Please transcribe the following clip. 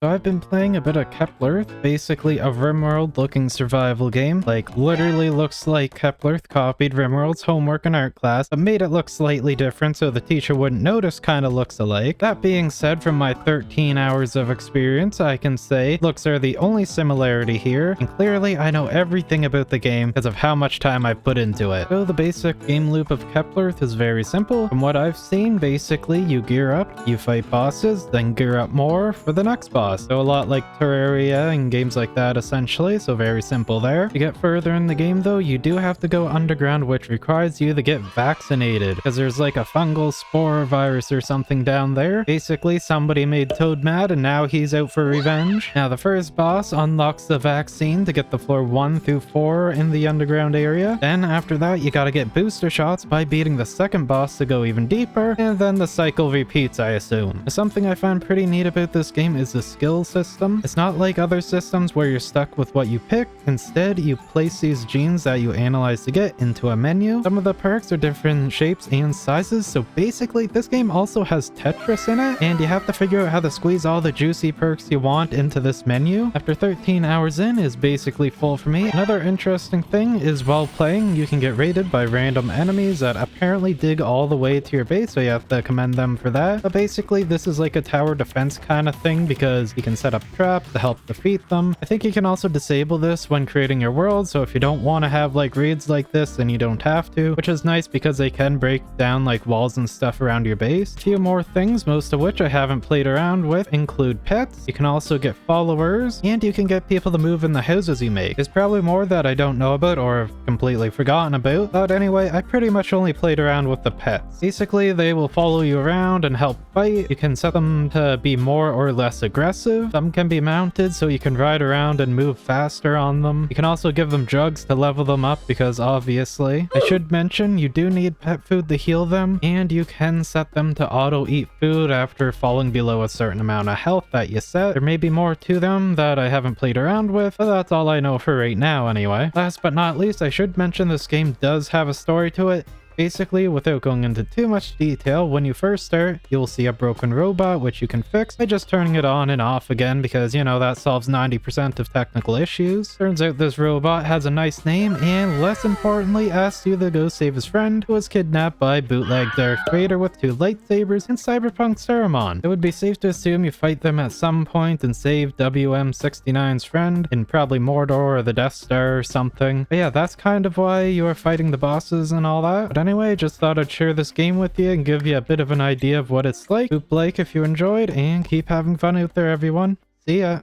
So I've been playing a bit of Keplerth, basically a Rimworld looking survival game. Like, literally looks like Keplerth copied Rimworld's homework and art class, but made it look slightly different so the teacher wouldn't notice, kinda looks alike. That being said, from my 13 hours of experience, I can say looks are the only similarity here, and clearly I know everything about the game because of how much time I've put into it. So the basic game loop of Keplerth is very simple. From what I've seen, basically you gear up, you fight bosses, then gear up more for the next boss. So a lot like Terraria and games like that essentially, so very simple there. To get further in the game though, you do have to go underground, which requires you to get vaccinated, because there's like a fungal spore virus or something down there. Basically, somebody made Toad mad and now he's out for revenge. Now the first boss unlocks the vaccine to get the floor 1 through 4 in the underground area. Then after that, you gotta get booster shots by beating the second boss to go even deeper, and then the cycle repeats, I assume. Something I find pretty neat about this game is the skill system. It's not like other systems where you're stuck with what you pick. Instead, you place these genes that you analyze to get into a menu. Some of the perks are different shapes and sizes, so basically this game also has Tetris in it, and you have to figure out how to squeeze all the juicy perks you want into this menu. After 13 hours in is basically full for me. Another interesting thing is while playing, you can get raided by random enemies that apparently dig all the way to your base, so you have to commend them for that. But basically, this is like a tower defense kind of thing because you can set up traps to help defeat them. I think you can also disable this when creating your world, so if you don't want to have like raids like this, then you don't have to, which is nice because they can break down like walls and stuff around your base. A few more things, most of which I haven't played around with, include pets. You can also get followers, and you can get people to move in the houses you make. There's probably more that I don't know about or have completely forgotten about, but anyway, I pretty much only played around with the pets. Basically, they will follow you around and help fight. You can set them to be more or less aggressive. Some can be mounted so you can ride around and move faster on them. You can also give them drugs to level them up because obviously. I should mention you do need pet food to heal them, and you can set them to auto eat food after falling below a certain amount of health that you set. There may be more to them that I haven't played around with, but that's all I know for right now anyway. Last but not least, I should mention this game does have a story to it. Basically, without going into too much detail, when you first start, you'll see a broken robot which you can fix by just turning it on and off again because, you know, that solves 90% of technical issues. Turns out this robot has a nice name and, less importantly, asks you to go save his friend who was kidnapped by bootleg Darth Vader with 2 lightsabers in Cyberpunk Saruman. It would be safe to assume you fight them at some point and save WM69's friend in probably Mordor or the Death Star or something. But yeah, that's kind of why you are fighting the bosses and all that. But anyway, just thought I'd share this game with you and give you a bit of an idea of what it's like. Hope like if you enjoyed, and keep having fun out there, everyone. See ya!